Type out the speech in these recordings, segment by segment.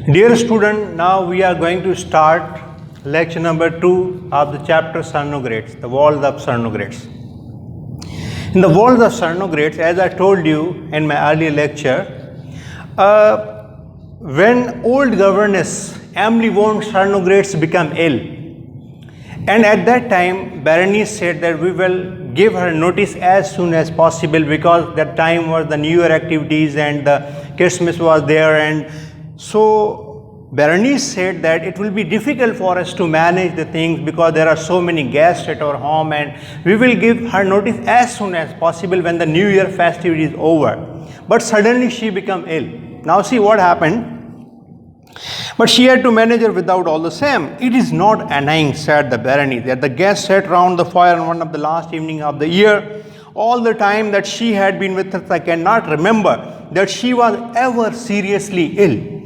Dear student, now we are going to start lecture number 2 of the chapter Cernogrades, the walls of Cernogrades. In the walls of Cernogrades, as I told you in my earlier lecture, when old governess Emily von Cernogrades became ill, and at that time Berenice said that we will give her notice as soon as possible, because that time was the New Year activities and the Christmas was there, and so Berenice said that it will be difficult for us to manage the things because there are so many guests at our home, and we will give her notice as soon as possible when the New Year festivity is over. But suddenly she became ill. Now see what happened. But she had to manage her without all the same. It is not annoying, said the Berenice, that the guests sat round the fire on one of the last evening of the year. All the time that she had been with us, I cannot remember that she was ever seriously ill.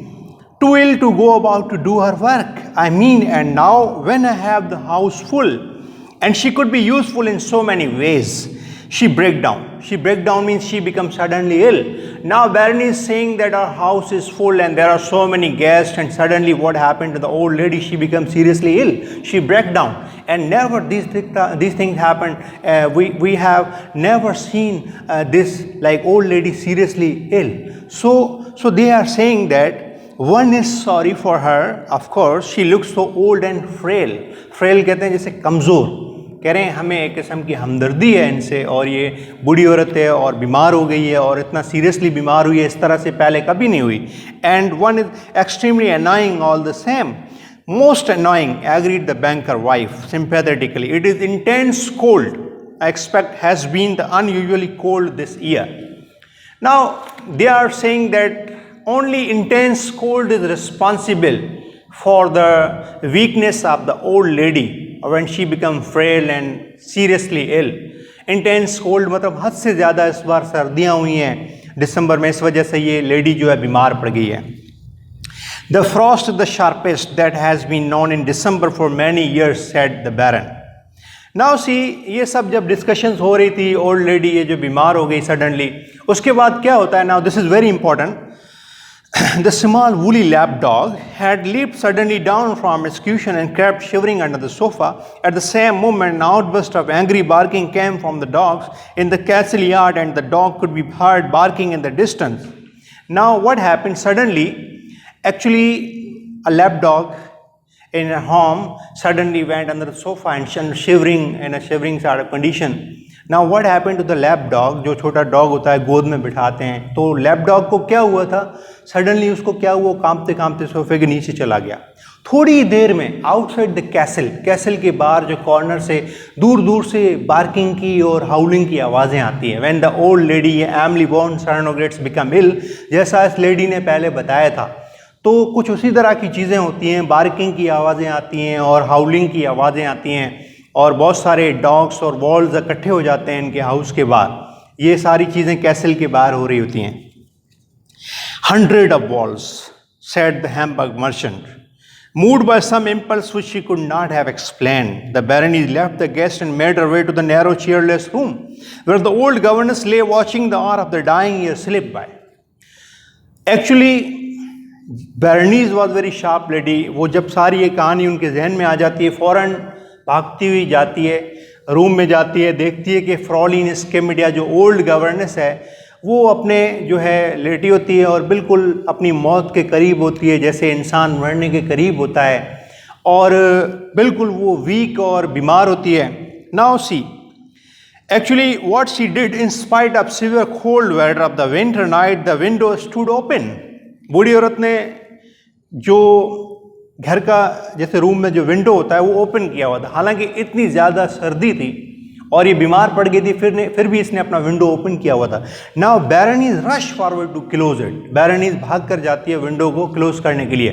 Too ill to go about to do her work. And now when I have the house full, and she could be useful in so many ways, she break down. She break down means she becomes suddenly ill. Now Berenice is saying that our house is full and there are so many guests, and suddenly what happened to the old lady? She becomes seriously ill. She break down, and never these things happen. We have never seen this like old lady seriously ill. So they are saying that one is sorry for her. Of course, she looks so old and frail. Frail कहते हैं जैसे कमज़ोर. कह रहे हैं हमें एक किस्म की हमदर्दी है इनसे, और ये बूढ़ी औरत है और बीमार हो गई है और इतना सीरियसली बीमार हुई है, इस तरह से पहले कभी नहीं हुई. And one is extremely annoying all the same. Most annoying, agreed the banker wife sympathetically. It is intense cold. I expect has been the unusually cold this year. Now they are saying that only intense cold is responsible for the weakness of the old lady when she becomes frail and seriously ill. Intense cold मतलब हद से ज़्यादा इस बार सर्दियाँ हुई हैं दिसंबर में, इस वजह से ये लेडी जो है बीमार पड़ गई है. The frost is the sharpest that has been known in December for many years, said the Baron. Now see, ये सब जब discussions हो रही थी, old lady ये जो बीमार हो गई suddenly, उसके बाद क्या होता है? Now this is very important. The small woolly lapdog had leaped suddenly down from its cushion and crept shivering under the sofa. At the same moment, an outburst of angry barking came from the dogs in the castle yard, and the dog could be heard barking in the distance. Now what happened? Suddenly, actually, a lapdog in a home suddenly went under the sofa and shivering in a shivering sort of condition. Now what happened to the lap dog? जो छोटा dog होता है गोद में बिठाते हैं, तो lap dog को क्या हुआ था? सडनली उसको क्या हुआ? कांपते कांपते सोफे के नीचे चला गया. थोड़ी देर में आउटसाइड द कैसल के बाहर जो कॉर्नर से दूर दूर से बार्किंग की और हाउलिंग की आवाज़ें आती हैं. When the old lady Emily von Sarnogrates become ill, जैसा इस लेडी ने पहले बताया था, तो कुछ उसी तरह की चीज़ें होती हैं. बार्किंग की आवाज़ें आती हैं और हाउलिंग की आवाज़ें आती हैं, और बहुत सारे डॉग्स और वॉल्स इकट्ठे हो जाते हैं इनके हाउस के बाहर. ये सारी चीज़ें कैसल के बाहर हो रही होती हैं. 100 of walls, said the Hamburg merchant. Moved by some impulse which she could not have explained, the Baroness left the guest and made her way to the narrow cheerless room, where the old governess lay watching the hour of the dying year slip by. Actually, Baroness was very sharp lady. वो जब सारी ये कहानी उनके जहन में आ जाती है, फ़ौरन भागती हुई जाती है, रूम में जाती है, देखती है कि फ्रॉलिन स्केमिडिया जो ओल्ड गवर्नेंस है वो अपने जो है लेटी होती है और बिल्कुल अपनी मौत के करीब होती है, जैसे इंसान मरने के करीब होता है, और बिल्कुल वो वीक और बीमार होती है. Now see, actually what she did, in spite of severe cold weather of the winter night, the window stood open. बूढ़ी औरत ने जो घर का जैसे रूम में जो विंडो होता है वो ओपन किया हुआ था. हालांकि इतनी ज़्यादा सर्दी थी और ये बीमार पड़ गई थी, फिर भी इसने अपना विंडो ओपन किया हुआ था. Now baroness rush forward to close it. Baroness भाग कर जाती है विंडो को क्लोज करने के लिए,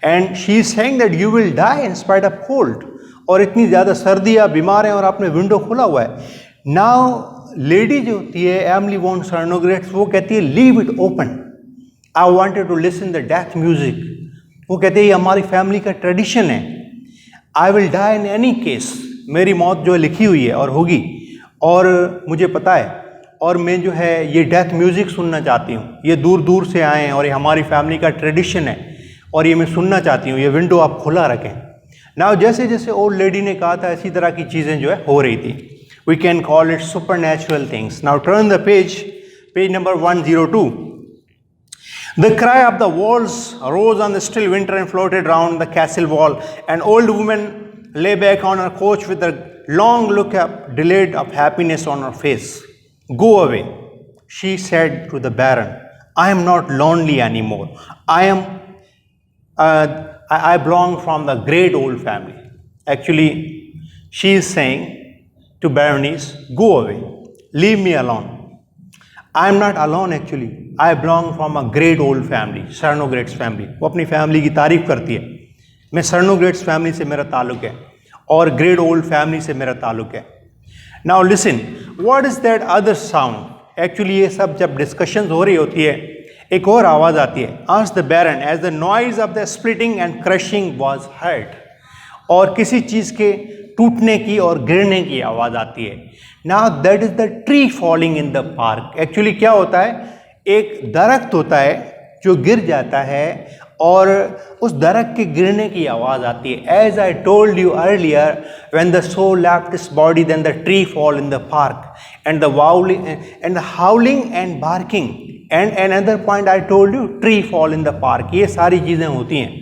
and she is saying that you will die in spite of cold. और इतनी ज़्यादा सर्दी, आप बीमार हैं और आपने विंडो खोला हुआ है. नाउ लेडी जो होती है एमिली वॉन सर्नोग्रेट्स, वो कहती है leave it open, I wanted to listen the death music. वो कहते हैं ये हमारी फैमिली का ट्रेडिशन है. I will die in any case, मेरी मौत जो लिखी हुई है और होगी, और मुझे पता है, और मैं जो है ये डेथ म्यूज़िक सुनना चाहती हूँ. ये दूर दूर से आए हैं और ये हमारी फैमिली का ट्रेडिशन है. और ये मैं सुनना चाहती हूँ, ये विंडो आप खुला रखें। नाउ जैसे जैसे ओल्ड लेडी ने कहा था इसी तरह की चीज़ें जो है हो रही थी। We can call it super natural things. Now turn the page, page number 102। The cry of the walls rose on the still winter and floated round the castle wall. An old woman lay back on her couch with a long look of delayed of happiness on her face. Go away, she said to the Baron. I am not lonely anymore. I belong from the great old family. Actually, she is saying to Baroness, go away, leave me alone. I am not alone actually. I belong from a great old family, Sarnogrates family. वो अपनी family की तारीफ करती है। मैं सर्नोग्रेट्स family से मेरा ताल्लुक है और ग्रेट ओल्ड फैमिली से मेरा ताल्लुक है। Now listen, what is that other sound? Actually ये सब जब डिस्कशंस हो रही होती है एक और आवाज़ आती है। Asked the baron as the noise of the splitting and crushing was heard. और किसी चीज़ के टूटने की और गिरने की आवाज़ आती है। Now that is the tree falling in the park. Actually क्या होता है, एक दरख्त होता है जो गिर जाता है और उस दरख्त के गिरने की आवाज़ आती है। As I told you earlier, when the soul left its body then the tree fall in the park and the howling and barking and another point I told you, tree fall in the park. ये सारी चीज़ें होती हैं।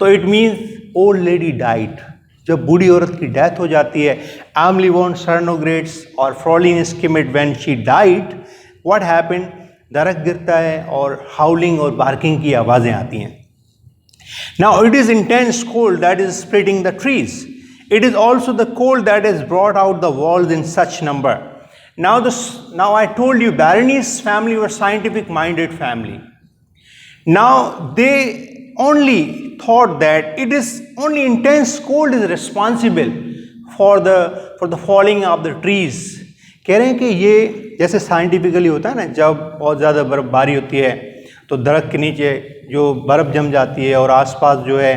तो it means old lady died. जब बूढ़ी औरत की डेथ हो जाती है, एमली वॉन सर्नोग्रेट्स और Fraulein Schmidt when she died, what happened, दरख्त गिरता है और हाउलिंग और बार्किंग की आवाज़ें आती हैं। Now it is intense cold that is splitting the trees. It is also the cold that is brought out the walls in such number. Now I told you Baroness family were scientific minded family. Now they only thought that it is only intense cold is responsible for the falling of the trees. कह रहे हैं कि ये जैसे scientifically होता है ना, जब बहुत ज़्यादा बर्फ़बारी होती है तो दरख्त के नीचे जो बर्फ़ जम जाती है और आसपास जो है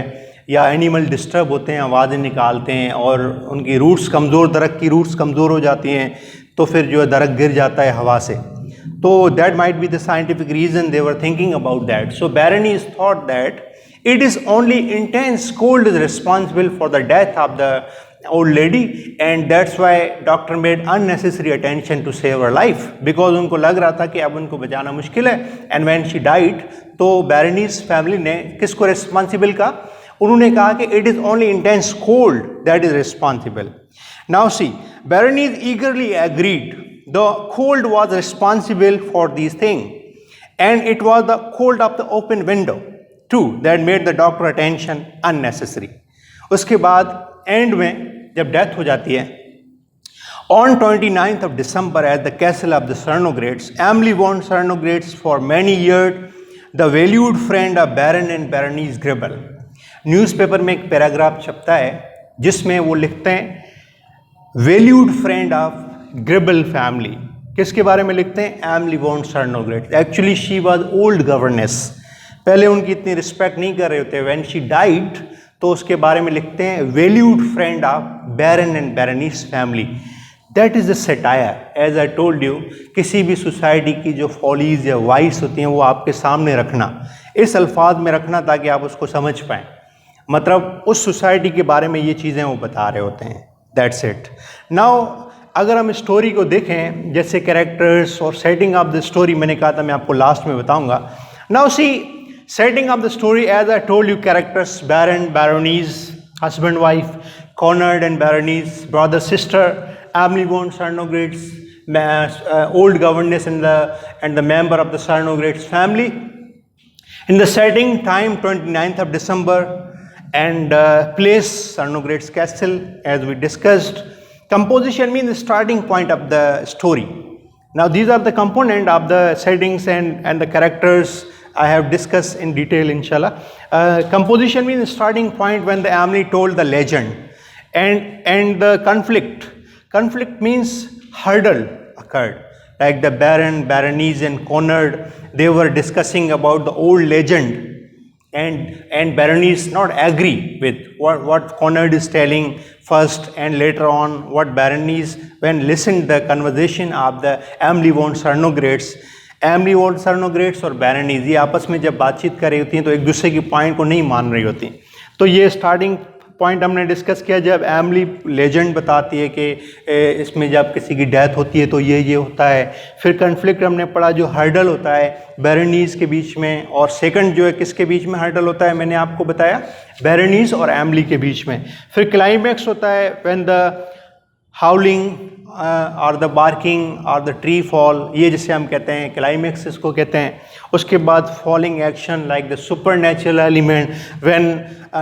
या एनिमल डिस्टर्ब होते हैं, आवाज़ें निकालते हैं और उनकी रूट्स कमज़ोर, दरख्त की रूट्स कमज़ोर हो जाती हैं तो फिर जो है दरख्त गिर जाता है हवा से। तो that might be the scientific reason they were thinking about that. So baroness thought that it is only intense cold is responsible for the death of the old lady, and that's why doctor made unnecessary attention to save her life, because उनको लग रहा था कि अब उनको बचाना मुश्किल है। and when she died, तो Baroness family ने किसको responsible कहा? उन्होंने कहा कि it is only intense cold that is responsible. Now see, Baroness eagerly agreed the cold was responsible for these things, and it was the cold of the open window too that made the doctor attention unnecessary. उसके बाद and में जब death हो जाती है, on 29th of December at the castle of the Sarnogrates, Emily von Sarnogrates for many years the valued friend of Baron and Baroness Gribble. Newspaper में एक paragraph छपता है जिसमें वो लिखते हैं valued friend of Gribble family। किसके बारे में लिखते हैं? Emily von Sarnogrates. Actually she was old governess. पहले उनकी इतनी रिस्पेक्ट नहीं कर रहे होते। व्हेन शी डाइड तो उसके बारे में लिखते हैं valued friend of baron and baroness family. That is a satire. As I told you, किसी भी सोसाइटी की जो फॉलीज या वाइस होती हैं वो आपके सामने रखना, इस अल्फाज में रखना ताकि आप उसको समझ पाएँ। मतलब उस सोसाइटी के बारे में ये चीज़ें वो बता रहे होते हैं। That's it. नाउ अगर हम स्टोरी को देखें, जैसे कैरेक्टर्स और सेटिंग ऑफ द स्टोरी मैंने कहा था मैं आपको लास्ट में बताऊँगा। Now see, setting up the story, as I told you, characters Baron, Baroness, husband, wife, Conrad and Baroness, brother, sister, Emily von Sarnogrates, old governess and the member of the Sarnogrates family. In the setting, time 29th of December, and place Sarnogrates castle, as we discussed. Composition means the starting point of the story. Now these are the component of the settings and the characters I have discussed in detail, inshallah. Composition means starting point when the Emily told the legend, and the conflict. Conflict means hurdle occurred. Like the Baron, Baroness, and Conrad, they were discussing about the old legend, and Baroness not agree with what Conrad is telling first, and later on what Baroness, when listened the conversation of the Emily von Sarnogrates, Emily वोल्ट Sarnogrates और baroness ये आपस में जब बातचीत कर रही होती हैं तो एक दूसरे की पॉइंट को नहीं मान रही होती। तो ये स्टार्टिंग पॉइंट हमने डिस्कस किया जब एमली लेजेंड बताती है कि इसमें जब किसी की डेथ होती है तो ये होता है। फिर कन्फ्लिक्ट हमने पढ़ा जो हर्डल होता है बैरनीज के बीच में, और सेकंड जो है किसके बीच में हर्डल होता है मैंने आपको बताया, बैरनीज और एमली के बीच में। फिर क्लाइमैक्स होता है व्हेन द हाउलिंग और द बार्किंग और द ट्री फॉल, ये जिसे हम कहते हैं क्लाइमैक्स इसको कहते हैं। उसके बाद falling action like the super natural element when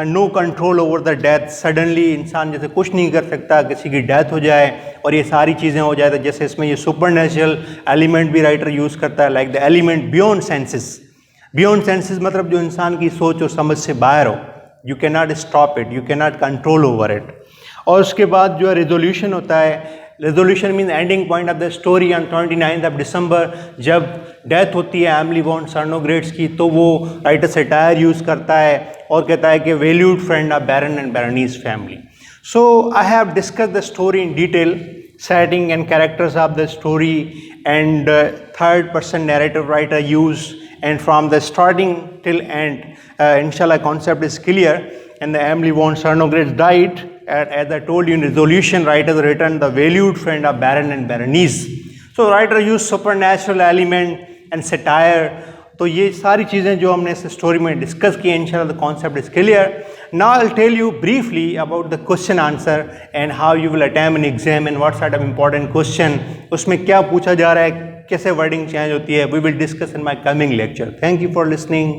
no control over the death, suddenly इंसान जैसे कुछ नहीं कर सकता, किसी की डेथ हो जाए और ये सारी चीज़ें हो जाए, तो जैसे इसमें ये सुपर नेचुरल एलिमेंट भी राइटर यूज़ करता है like the element beyond senses. Beyond senses मतलब जो इंसान की सोच और समझ से बाहर हो, you can not stop it, you can not control over it. और उसके बाद जो है रेजोल्यूशन होता है, resolution mean ending point of the story on 29 दिसंबर, जब डेथ होती है एमली वॉन सर्नोग्रेट्स की, तो वो राइटर सेटायर यूज़ करता है और कहता है कि valued friend of baron and baroness family. So I have discuss the story in detail, setting and characters of the story, and third person narrative writer use, and from the starting till end inshallah concept is clear. And the Emily von Cernogratz died, as I told you in resolution, writer written the valued friend of Baron and Baroness. So writer used supernatural element and satire. तो ये सारी चीज़ें जो हमने इस story में discuss की, इंशाल्लाह the concept is clear. Now I will tell you briefly about the question answer and how you will attempt an exam and what sort of important question, उसमें क्या पूछा जा रहा है, कैसे वर्डिंग चेंज होती है। We will discuss in my coming lecture. Thank you for listening.